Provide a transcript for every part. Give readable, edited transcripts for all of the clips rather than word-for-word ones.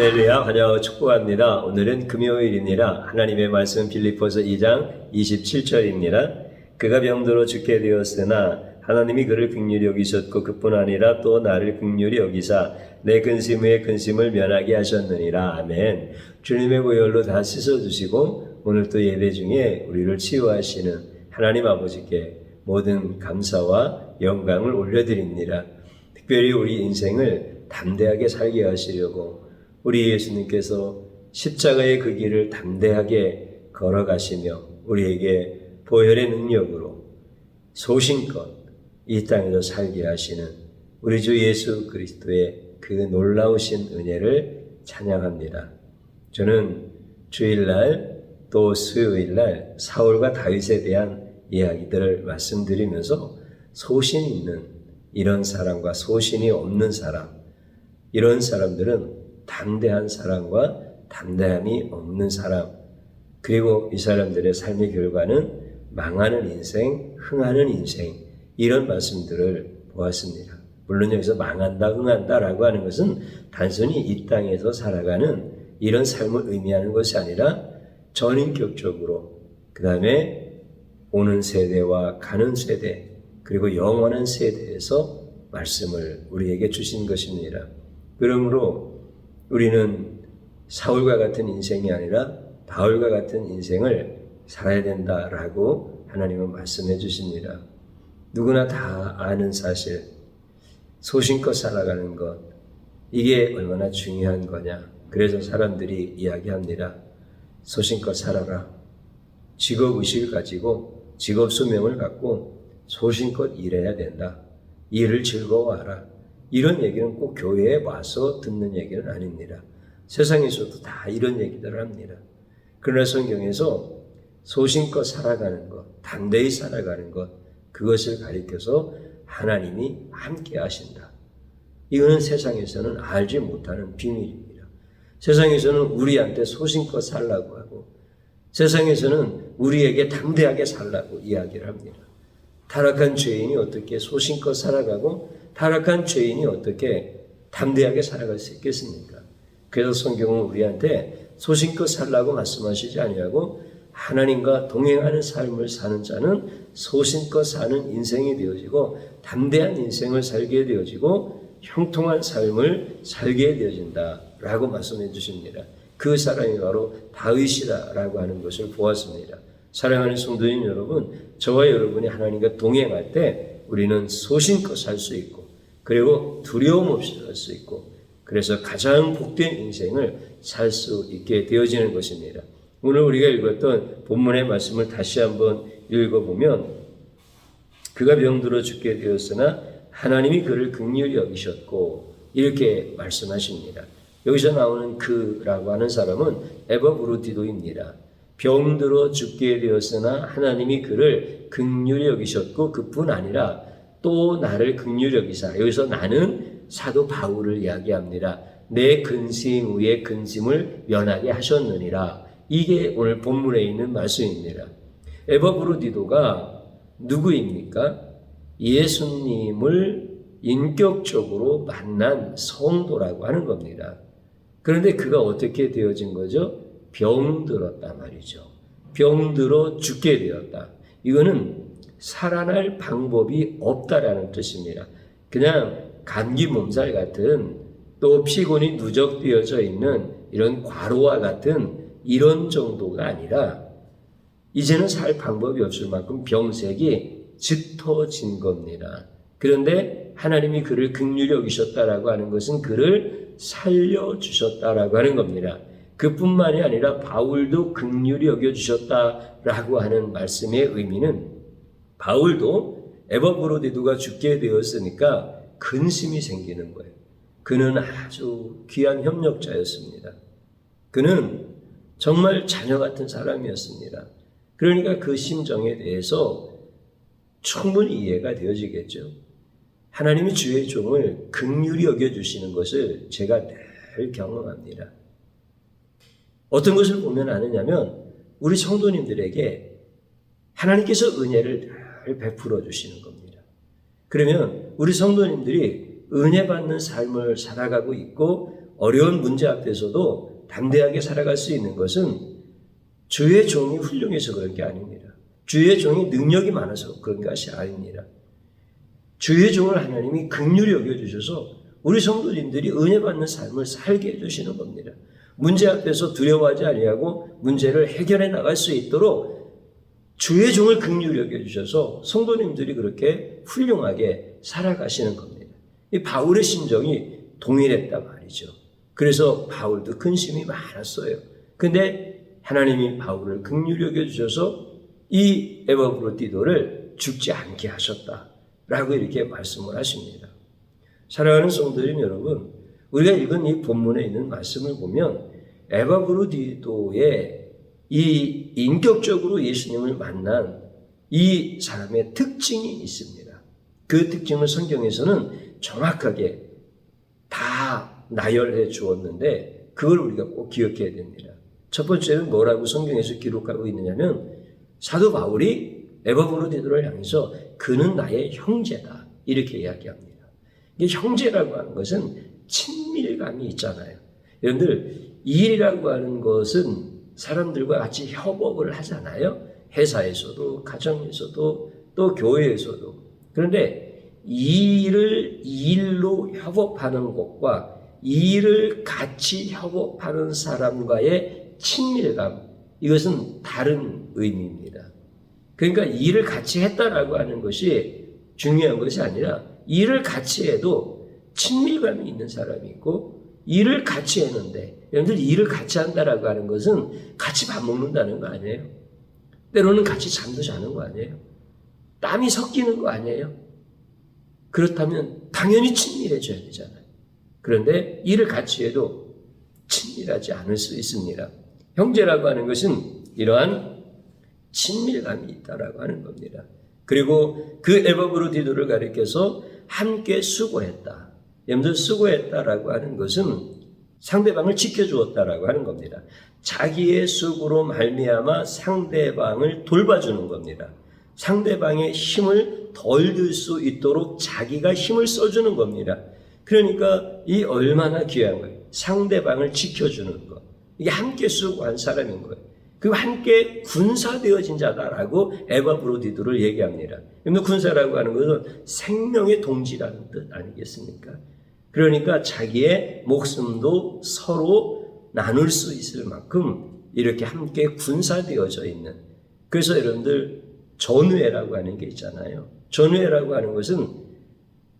할렐루야, 환영하고 축복합니다. 오늘은 금요일입니다. 하나님의 말씀 빌립보서 2장 27절입니다. 그가 병들어 죽게 되었으나 하나님이 그를 긍휼히 여기셨고 그뿐 아니라 또 나를 긍휼히 여기사 내 근심 후에 근심을 면하게 하셨느니라. 아멘. 주님의 보혈로 다 씻어주시고 오늘 또 예배 중에 우리를 치유하시는 하나님 아버지께 모든 감사와 영광을 올려드립니다. 특별히 우리 인생을 담대하게 살게 하시려고 우리 예수님께서 십자가의 그 길을 담대하게 걸어가시며 우리에게 보혈의 능력으로 소신껏 이 땅에서 살게 하시는 우리 주 예수 그리스도의 그 놀라우신 은혜를 찬양합니다. 저는 주일날 또 수요일날 사울과 다윗에 대한 이야기들을 말씀드리면서 소신 있는 이런 사람과 소신이 없는 사람, 이런 사람들은 담대한 사람과 담대함이 없는 사람, 그리고 이 사람들의 삶의 결과는 망하는 인생, 흥하는 인생, 이런 말씀들을 보았습니다. 물론 여기서 망한다, 흥한다라고 하는 것은 단순히 이 땅에서 살아가는 이런 삶을 의미하는 것이 아니라 전인격적으로 그 다음에 오는 세대와 가는 세대 그리고 영원한 세대에서 말씀을 우리에게 주신 것입니다. 그러므로 우리는 사울과 같은 인생이 아니라 바울과 같은 인생을 살아야 된다라고 하나님은 말씀해 주십니다. 누구나 다 아는 사실, 소신껏 살아가는 것, 이게 얼마나 중요한 거냐. 그래서 사람들이 이야기합니다. 소신껏 살아라. 직업의식을 가지고 직업 수명을 갖고 소신껏 일해야 된다. 일을 즐거워하라. 이런 얘기는 꼭 교회에 와서 듣는 얘기는 아닙니다. 세상에서도 다 이런 얘기들을 합니다. 그러나 성경에서 소신껏 살아가는 것, 담대히 살아가는 것, 그것을 가리켜서 하나님이 함께 하신다. 이거는 세상에서는 알지 못하는 비밀입니다. 세상에서는 우리한테 소신껏 살라고 하고 세상에서는 우리에게 담대하게 살라고 이야기를 합니다. 타락한 죄인이 어떻게 소신껏 살아가고 타락한 죄인이 어떻게 담대하게 살아갈 수 있겠습니까? 그래서 성경은 우리한테 소신껏 살라고 말씀하시지 아니하고 하나님과 동행하는 삶을 사는 자는 소신껏 사는 인생이 되어지고 담대한 인생을 살게 되어지고 형통한 삶을 살게 되어진다라고 말씀해 주십니다. 그 사람이 바로 다윗이다라고 하는 것을 보았습니다. 사랑하는 성도님 여러분, 저와 여러분이 하나님과 동행할 때 우리는 소신껏 살 수 있고 그리고 두려움 없이 살 수 있고 그래서 가장 복된 인생을 살 수 있게 되어지는 것입니다. 오늘 우리가 읽었던 본문의 말씀을 다시 한번 읽어보면 그가 병들어 죽게 되었으나 하나님이 그를 긍휼히 여기셨고 이렇게 말씀하십니다. 여기서 나오는 그라고 하는 사람은 에바브루디도입니다. 병들어 죽게 되었으나 하나님이 그를 긍휼히 여기셨고 그뿐 아니라 또 나를 긍휼히 여기사. 여기서 나는 사도 바울을 이야기합니다. 내 근심 후에 근심을 면하게 하셨느니라. 이게 오늘 본문에 있는 말씀입니다. 에바브루디도가 누구입니까? 예수님을 인격적으로 만난 성도라고 하는 겁니다. 그런데 그가 어떻게 되어진 거죠? 병들었단 말이죠. 병들어 죽게 되었다. 이거는 살아날 방법이 없다라는 뜻입니다. 그냥 감기 몸살 같은 또 피곤이 누적되어져 있는 이런 과로와 같은 이런 정도가 아니라 이제는 살 방법이 없을 만큼 병색이 짙어진 겁니다. 그런데 하나님이 그를 긍휼히 여기셨다라고 하는 것은 그를 살려주셨다라고 하는 겁니다. 그뿐만이 아니라 바울도 긍휼히 여겨주셨다라고 하는 말씀의 의미는 바울도 에바브로디도가 죽게 되었으니까 근심이 생기는 거예요. 그는 아주 귀한 협력자였습니다. 그는 정말 자녀 같은 사람이었습니다. 그러니까 그 심정에 대해서 충분히 이해가 되어지겠죠. 하나님이 주의 종을 긍휼히 여겨주시는 것을 제가 늘 경험합니다. 어떤 것을 보면 아느냐면 우리 성도님들에게 하나님께서 은혜를 늘 베풀어 주시는 겁니다. 그러면 우리 성도님들이 은혜 받는 삶을 살아가고 있고 어려운 문제 앞에서도 담대하게 살아갈 수 있는 것은 주의 종이 훌륭해서 그런 게 아닙니다. 주의 종이 능력이 많아서 그런 것이 아닙니다. 주의 종을 하나님이 긍휼히 여겨주셔서 우리 성도님들이 은혜 받는 삶을 살게 해주시는 겁니다. 문제 앞에서 두려워하지 아니하고 문제를 해결해 나갈 수 있도록 주의 종을 긍휼히 여겨주셔서 성도님들이 그렇게 훌륭하게 살아가시는 겁니다. 이 바울의 심정이 동일했단 말이죠. 그래서 바울도 근심이 많았어요. 근데 하나님이 바울을 긍휼히 여겨주셔서 이 에바브로디도를 죽지 않게 하셨다라고 이렇게 말씀을 하십니다. 사랑하는 성도님 여러분, 우리가 읽은 이 본문에 있는 말씀을 보면 에바브로디도의 이 인격적으로 예수님을 만난 이 사람의 특징이 있습니다. 그 특징을 성경에서는 정확하게 다 나열해 주었는데 그걸 우리가 꼭 기억해야 됩니다. 첫 번째는 뭐라고 성경에서 기록하고 있느냐면 사도 바울이 에바브로디도를 향해서 그는 나의 형제다 이렇게 이야기합니다. 이 형제라고 하는 것은 친밀감이 있잖아요. 여러분들 일이라고 하는 것은 사람들과 같이 협업을 하잖아요. 회사에서도 가정에서도 또 교회에서도. 그런데 일로 협업하는 것과 일을 같이 협업하는 사람과의 친밀감, 이것은 다른 의미입니다. 그러니까 일을 같이 했다라고 하는 것이 중요한 것이 아니라 일을 같이 해도 친밀감이 있는 사람이 있고 일을 같이 했는데 여러분들 일을 같이 한다라고 하는 것은 같이 밥 먹는다는 거 아니에요? 때로는 같이 잠도 자는 거 아니에요? 땀이 섞이는 거 아니에요? 그렇다면 당연히 친밀해져야 되잖아요. 그런데 일을 같이 해도 친밀하지 않을 수 있습니다. 형제라고 하는 것은 이러한 친밀감이 있다라고 하는 겁니다. 그리고 그 에바브로디도를 가리켜서 함께 수고했다. 여러분들 수고했다라고 하는 것은 상대방을 지켜주었다라고 하는 겁니다. 자기의 수고로 말미암아 상대방을 돌봐주는 겁니다. 상대방의 힘을 덜 들 수 있도록 자기가 힘을 써주는 겁니다. 그러니까 이 얼마나 귀한 거예요. 상대방을 지켜주는 것. 이게 함께 수고한 사람인 거예요. 그리고 함께 군사되어진 자다라고 에바브로디도를 얘기합니다. 그러면 군사라고 하는 것은 생명의 동지라는 뜻 아니겠습니까? 그러니까 자기의 목숨도 서로 나눌 수 있을 만큼 이렇게 함께 군사되어져 있는. 그래서 여러분들 전우회라고 하는 게 있잖아요. 전우회라고 하는 것은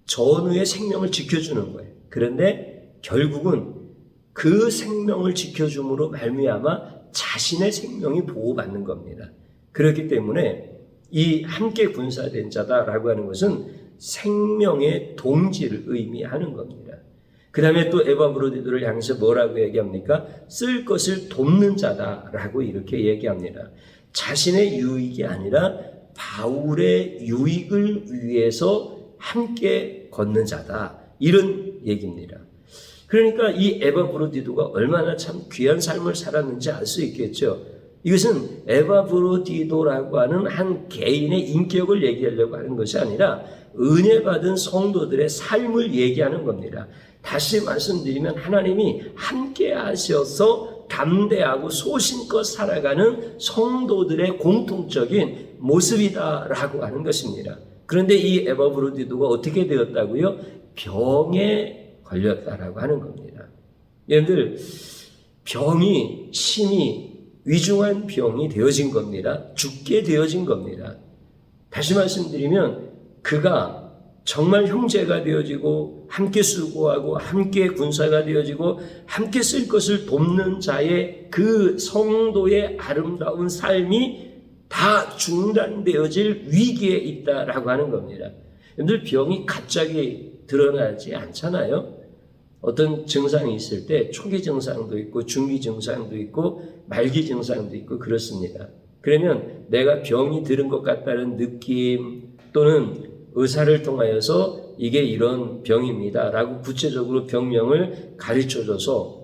전우의 생명을 지켜주는 거예요. 그런데 결국은 그 생명을 지켜줌으로 말미암아 자신의 생명이 보호받는 겁니다. 그렇기 때문에 이 함께 군사된 자다라고 하는 것은 생명의 동지를 의미하는 겁니다. 그 다음에 또 에바브로디도를 향해서 뭐라고 얘기합니까? 쓸 것을 돕는 자다라고 이렇게 얘기합니다. 자신의 유익이 아니라 바울의 유익을 위해서 함께 걷는 자다. 이런 얘기입니다. 그러니까 이 에바브로디도가 얼마나 참 귀한 삶을 살았는지 알 수 있겠죠. 이것은 에바브로디도라고 하는 한 개인의 인격을 얘기하려고 하는 것이 아니라 은혜 받은 성도들의 삶을 얘기하는 겁니다. 다시 말씀드리면 하나님이 함께 하셔서 담대하고 소신껏 살아가는 성도들의 공통적인 모습이다라고 하는 것입니다. 그런데 이 에바브로디도가 어떻게 되었다고요? 병에 걸렸다라고 하는 겁니다. 여러분들 병이 심히 위중한 병이 되어진 겁니다. 죽게 되어진 겁니다. 다시 말씀드리면 그가 정말 형제가 되어지고 함께 수고하고 함께 군사가 되어지고 함께 쓸 것을 돕는 자의 그 성도의 아름다운 삶이 다 중단되어질 위기에 있다라고 하는 겁니다. 여러분들 병이 갑자기 드러나지 않잖아요. 어떤 증상이 있을 때 초기 증상도 있고 중기 증상도 있고 말기 증상도 있고 그렇습니다. 그러면 내가 병이 들은 것 같다는 느낌 또는 의사를 통하여서 이게 이런 병입니다 라고 구체적으로 병명을 가르쳐줘서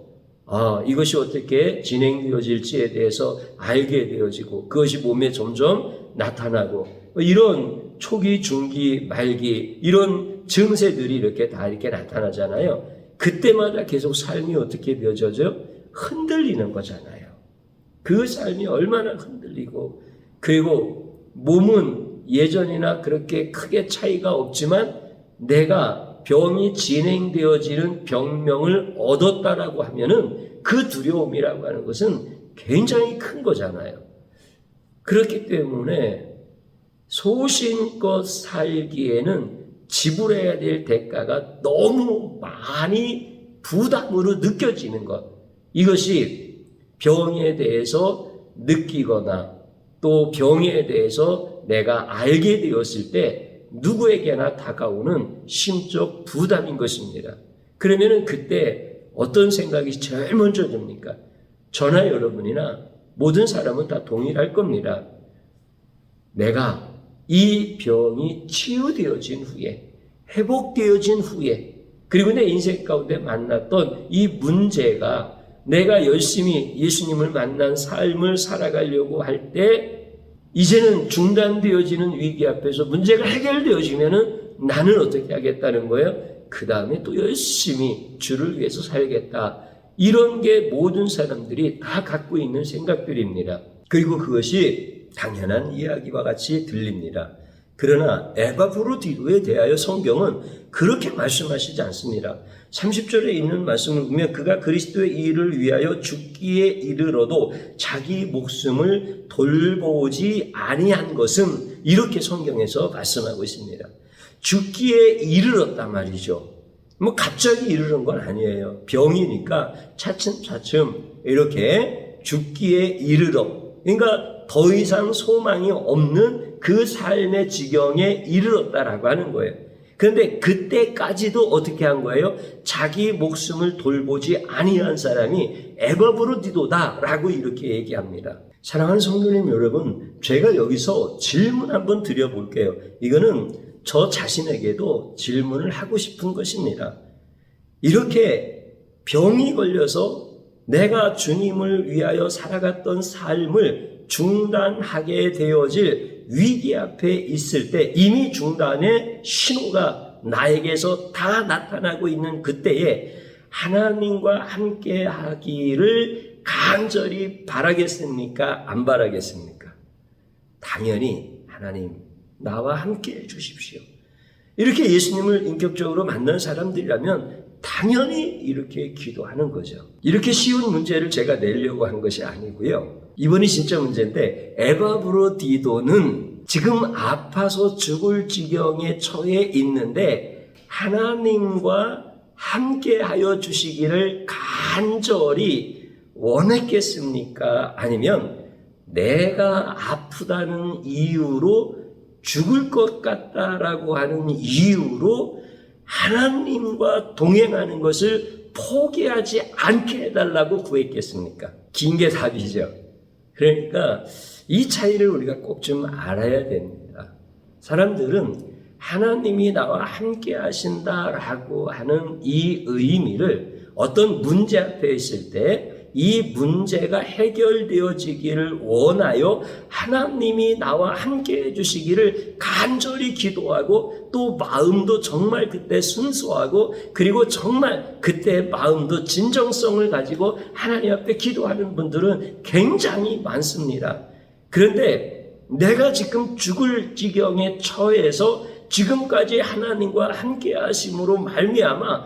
이것이 어떻게 진행되어질지에 대해서 알게 되어지고 그것이 몸에 점점 나타나고 이런 초기, 중기, 말기 이런 증세들이 이렇게 다 이렇게 나타나잖아요. 그때마다 계속 삶이 어떻게 되어져요? 흔들리는 거잖아요. 그 삶이 얼마나 흔들리고, 그리고 몸은 예전이나 그렇게 크게 차이가 없지만 내가 병이 진행되어지는 병명을 얻었다라고 하면은 그 두려움이라고 하는 것은 굉장히 큰 거잖아요. 그렇기 때문에 소신껏 살기에는 지불해야 될 대가가 너무 많이 부담으로 느껴지는 것. 이것이 병에 대해서 느끼거나 또 병에 대해서 내가 알게 되었을 때 누구에게나 다가오는 심적 부담인 것입니다. 그러면은 그때 어떤 생각이 제일 먼저 듭니까? 저나 여러분이나 모든 사람은 다 동일할 겁니다. 내가 이 병이 치유되어진 후에, 회복되어진 후에, 그리고 내 인생 가운데 만났던 이 문제가 내가 열심히 예수님을 만난 삶을 살아가려고 할 때 이제는 중단되어지는 위기 앞에서 문제가 해결되어지면은 나는 어떻게 하겠다는 거예요? 그 다음에 또 열심히 주를 위해서 살겠다. 이런 게 모든 사람들이 다 갖고 있는 생각들입니다. 그리고 그것이 당연한 이야기와 같이 들립니다. 그러나 에바브로디도에 대하여 성경은 그렇게 말씀하시지 않습니다. 30절에 있는 말씀을 보면 그가 그리스도의 일을 위하여 죽기에 이르러도 자기 목숨을 돌보지 아니한 것은 이렇게 성경에서 말씀하고 있습니다. 죽기에 이르렀단 말이죠. 뭐 갑자기 이르는 건 아니에요. 병이니까 차츰차츰 이렇게 죽기에 이르러, 그러니까 더 이상 소망이 없는 그 삶의 지경에 이르렀다라고 하는 거예요. 그런데 그때까지도 어떻게 한 거예요? 자기 목숨을 돌보지 아니한 사람이 에바브로디도다라고 이렇게 얘기합니다. 사랑하는 성도님 여러분, 제가 여기서 질문 한번 드려볼게요. 이거는 저 자신에게도 질문을 하고 싶은 것입니다. 이렇게 병이 걸려서 내가 주님을 위하여 살아갔던 삶을 중단하게 되어질 위기 앞에 있을 때 이미 중단의 신호가 나에게서 다 나타나고 있는 그때에 하나님과 함께 하기를 간절히 바라겠습니까? 안 바라겠습니까? 당연히 하나님 나와 함께 해주십시오. 이렇게 예수님을 인격적으로 만난 사람들이라면 당연히 이렇게 기도하는 거죠. 이렇게 쉬운 문제를 제가 내려고 한 것이 아니고요. 이번이 진짜 문제인데 에바브로디도는 지금 아파서 죽을 지경에 처해 있는데 하나님과 함께하여 주시기를 간절히 원했겠습니까? 아니면 내가 아프다는 이유로 죽을 것 같다라고 하는 이유로 하나님과 동행하는 것을 포기하지 않게 해달라고 구했겠습니까? 긴 게 답이죠. 그러니까 이 차이를 우리가 꼭 좀 알아야 됩니다. 사람들은 하나님이 나와 함께 하신다라고 하는 이 의미를 어떤 문제 앞에 있을 때 이 문제가 해결되어지기를 원하여 하나님이 나와 함께 해주시기를 간절히 기도하고 또 마음도 정말 그때 순수하고 그리고 정말 그때 마음도 진정성을 가지고 하나님 앞에 기도하는 분들은 굉장히 많습니다. 그런데 내가 지금 죽을 지경에 처해서 지금까지 하나님과 함께 하심으로 말미암아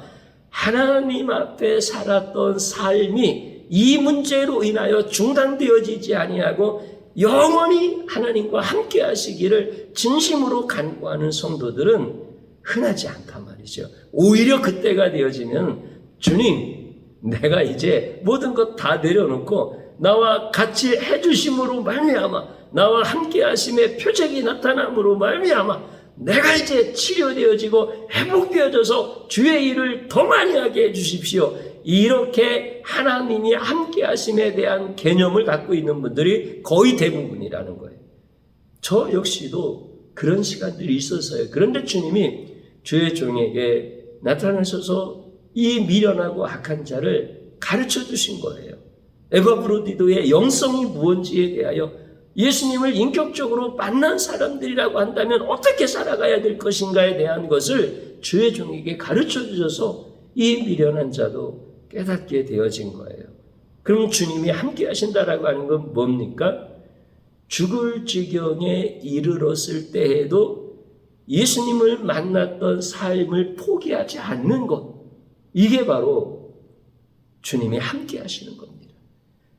하나님 앞에 살았던 삶이 이 문제로 인하여 중단되어지지 아니하고 영원히 하나님과 함께 하시기를 진심으로 간구하는 성도들은 흔하지 않단 말이죠. 오히려 그때가 되어지면 주님, 내가 이제 모든 것 다 내려놓고 나와 같이 해주심으로 말미암아 나와 함께 하심의 표적이 나타남으로 말미암아 내가 이제 치료되어지고 회복되어져서 주의 일을 더 많이 하게 해주십시오. 이렇게 하나님이 함께 하심에 대한 개념을 갖고 있는 분들이 거의 대부분이라는 거예요. 저 역시도 그런 시간들이 있었어요. 그런데 주님이 주의 종에게 나타나셔서 이 미련하고 악한 자를 가르쳐 주신 거예요. 에바브로디도의 영성이 무언지에 대하여 예수님을 인격적으로 만난 사람들이라고 한다면 어떻게 살아가야 될 것인가에 대한 것을 주의 종에게 가르쳐 주셔서 이 미련한 자도 깨닫게 되어진 거예요. 그럼 주님이 함께 하신다라고 하는 건 뭡니까? 죽을 지경에 이르렀을 때에도 예수님을 만났던 삶을 포기하지 않는 것, 이게 바로 주님이 함께 하시는 겁니다.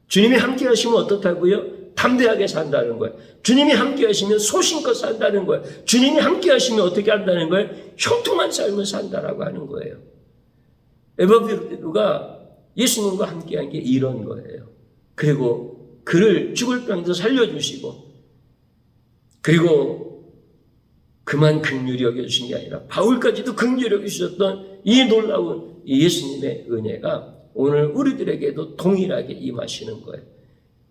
주님이 함께 하시면 어떻다고요? 담대하게 산다는 거예요. 주님이 함께 하시면 소신껏 산다는 거예요. 주님이 함께 하시면 어떻게 한다는 거예요? 형통한 삶을 산다라고 하는 거예요. 에바브로디도가 예수님과 함께한 게 이런 거예요. 그리고 그를 죽을 병에서 살려주시고, 그리고 그만 긍휼히 여겨주신 게 아니라 바울까지도 긍휼히 여겨주셨던 이 놀라운 예수님의 은혜가 오늘 우리들에게도 동일하게 임하시는 거예요.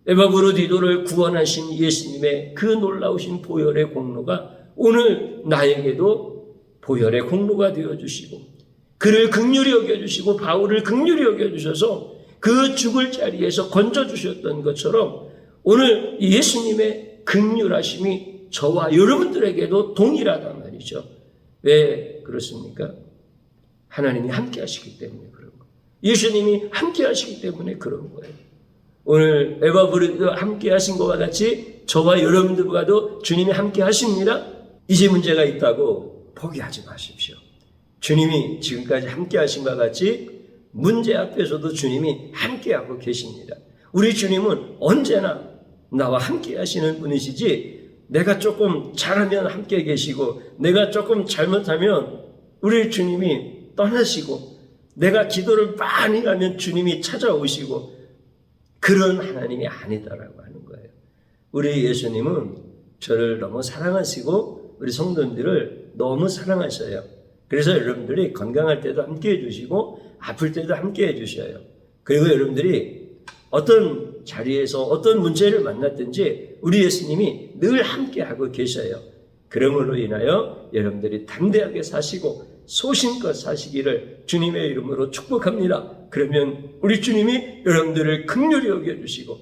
에바브로디도를 구원하신 예수님의 그 놀라우신 보혈의 공로가 오늘 나에게도 보혈의 공로가 되어주시고, 그를 긍휼히 여겨주시고 바울을 긍휼히 여겨주셔서 그 죽을 자리에서 건져주셨던 것처럼 오늘 예수님의 긍휼하심이 저와 여러분들에게도 동일하단 말이죠. 왜 그렇습니까? 하나님이 함께 하시기 때문에 그런 거예요. 예수님이 함께 하시기 때문에 그런 거예요. 오늘 에바브로디도 함께 하신 것과 같이 저와 여러분들과도 주님이 함께 하십니다. 이제 문제가 있다고 포기하지 마십시오. 주님이 지금까지 함께 하신 것과 같이 문제 앞에서도 주님이 함께하고 계십니다. 우리 주님은 언제나 나와 함께 하시는 분이시지, 내가 조금 잘하면 함께 계시고 내가 조금 잘못하면 우리 주님이 떠나시고, 내가 기도를 많이 하면 주님이 찾아오시고, 그런 하나님이 아니다라고 하는 거예요. 우리 예수님은 저를 너무 사랑하시고 우리 성도님들을 너무 사랑하셔요. 그래서 여러분들이 건강할 때도 함께 해주시고 아플 때도 함께 해주셔요. 그리고 여러분들이 어떤 자리에서 어떤 문제를 만났든지 우리 예수님이 늘 함께하고 계셔요. 그러므로 인하여 여러분들이 담대하게 사시고 소신껏 사시기를 주님의 이름으로 축복합니다. 그러면 우리 주님이 여러분들을 긍휼히 여겨주시고,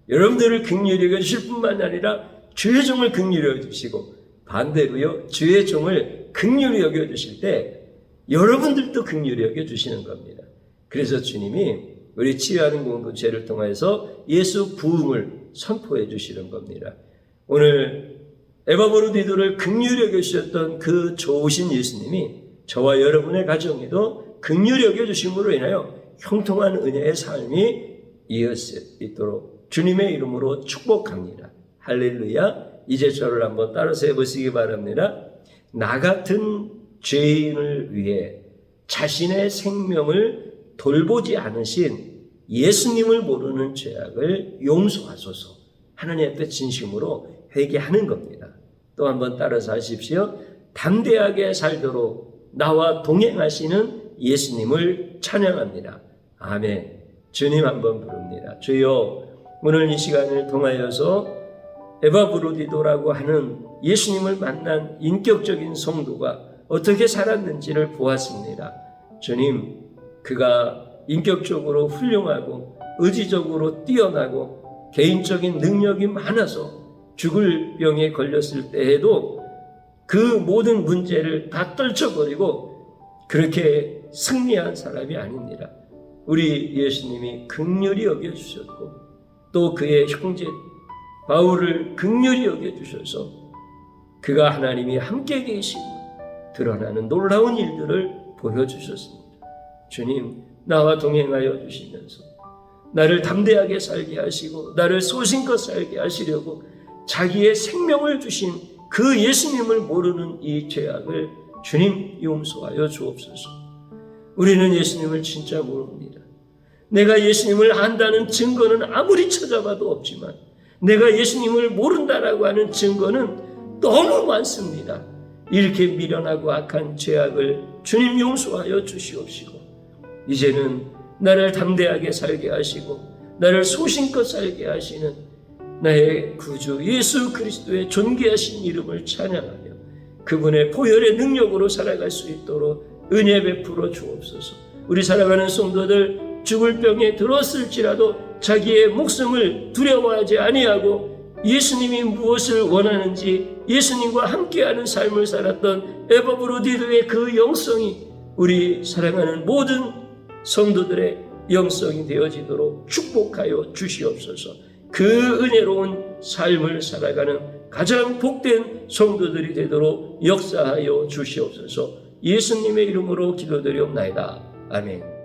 여러분들을 긍휼히 여겨주실 뿐만 아니라 주의 종을 긍휼히 여겨주시고, 반대로요, 주의 종을 긍휼히 여겨주실 때 여러분들도 긍휼히 여겨주시는 겁니다. 그래서 주님이 우리 치유하는 공동체를 통해서 예수 부흥을 선포해 주시는 겁니다. 오늘 에바브로디도를 긍휼히 여겨주셨던 그 좋으신 예수님이 저와 여러분의 가정에도 긍휼히 여겨주심으로 인하여 형통한 은혜의 삶이 이어질 수 있도록 주님의 이름으로 축복합니다. 할렐루야. 이제 저를 한번 따라서 해보시기 바랍니다. 나 같은 죄인을 위해 자신의 생명을 돌보지 않으신 예수님을 모르는 죄악을 용서하소서. 하나님 앞에 진심으로 회개하는 겁니다. 또 한번 따라서 하십시오. 담대하게 살도록 나와 동행하시는 예수님을 찬양합니다. 아멘. 주님 한번 부릅니다. 주여, 오늘 이 시간을 통하여서 에바브로디도라고 하는 예수님을 만난 인격적인 성도가 어떻게 살았는지를 보았습니다. 주님, 그가 인격적으로 훌륭하고 의지적으로 뛰어나고 개인적인 능력이 많아서 죽을 병에 걸렸을 때에도 그 모든 문제를 다 떨쳐버리고 그렇게 승리한 사람이 아닙니다. 우리 예수님이 긍휼히 여겨주셨고 또 그의 형제 바울을 긍휼히 여겨주셔서 그가 하나님이 함께 계시고 드러나는 놀라운 일들을 보여주셨습니다. 주님, 나와 동행하여 주시면서 나를 담대하게 살게 하시고 나를 소신껏 살게 하시려고 자기의 생명을 주신 그 예수님을 모르는 이 죄악을 주님 용서하여 주옵소서. 우리는 예수님을 진짜 모릅니다. 내가 예수님을 안다는 증거는 아무리 찾아봐도 없지만 내가 예수님을 모른다라고 하는 증거는 너무 많습니다. 이렇게 미련하고 악한 죄악을 주님 용서하여 주시옵시고 이제는 나를 담대하게 살게 하시고 나를 소신껏 살게 하시는 나의 구주 예수 그리스도의 존귀하신 이름을 찬양하며 그분의 보혈의 능력으로 살아갈 수 있도록 은혜 베풀어 주옵소서. 우리 살아가는 성도들 죽을 병에 들었을지라도 자기의 목숨을 두려워하지 아니하고 예수님이 무엇을 원하는지 예수님과 함께하는 삶을 살았던 에바브로디도의 그 영성이 우리 사랑하는 모든 성도들의 영성이 되어지도록 축복하여 주시옵소서. 그 은혜로운 삶을 살아가는 가장 복된 성도들이 되도록 역사하여 주시옵소서. 예수님의 이름으로 기도드리옵나이다. 아멘.